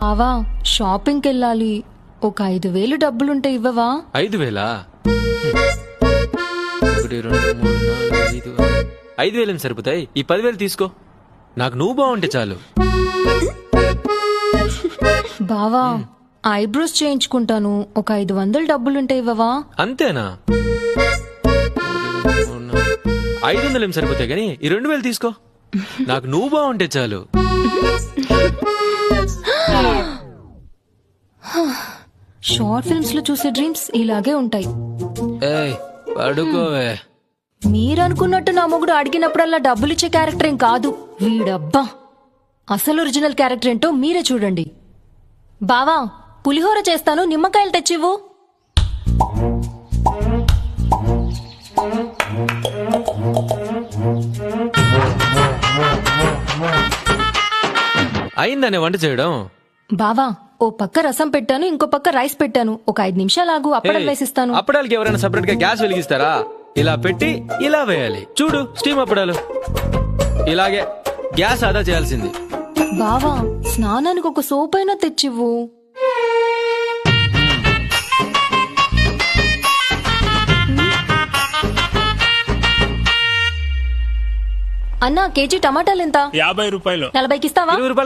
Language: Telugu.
బావా షాపింగ్కి వెళ్ళాలి, ఒక 5,000 డబ్బులుంటే ఇవ్వవా? 5,000? 1 2 3 4 5 5,000 ఏం సరిపోతాయి? ఈ 10,000 తీసుకో. నాకు నువ్వు బాగుంటే చాలు. బావా ఐబ్రోస్ చేయించుకుంటాను, ఒక 500 డబ్బులుంటే ఇవ్వవా? అంతేనా? 500 ఏం సరిపోతాయి కానీ ఈ 2,000 తీసుకో. నాకు నువ్వు బాగుంటే చాలు. షార్ట్ ఫిల్మ్స్ లో చూసే డ్రీమ్స్ ఇలాగే ఉంటాయి. ఏయ్ పడుకోవే. మీరనుకున్నట్టు నా మొగుడు అడిగినప్పుడల్లా డబ్బులిచ్చే క్యారెక్టర్ ఏం కాదు వీడబ్బా. అసలు ఒరిజినల్ క్యారెక్టర్ ఏంటో మీరే చూడండి. బావా పులిహోర చేస్తాను, నిమ్మకాయలు తెచ్చివ్వు. అయిందనే వంట చేయడం. బావా ఓ పక్క రసం పెట్టాను, ఇంకో పక్క రైస్ పెట్టాను, ఒక 5 నిమిషాలు ఆగు, అప్పడం వేసిస్తాను. అప్పడాలకి ఎవరైనా సెపరేట్ గా గ్యాస్ వెలిగిస్తారా? ఇలా పెట్టి ఇలా వేయాలి. చూడు స్టీమ్ అప్పడాలు. ఇలాగే గ్యాస్ ఆదా చేయాల్సింది. బావా స్నానానికి ఒక సోప్ అయినా తెచ్చివ్వు. అన్నా కేజీ టమాటాలు ఎంత? 50 రూపాయలు. 40కి ఇస్తావా? 20 రూపాయలు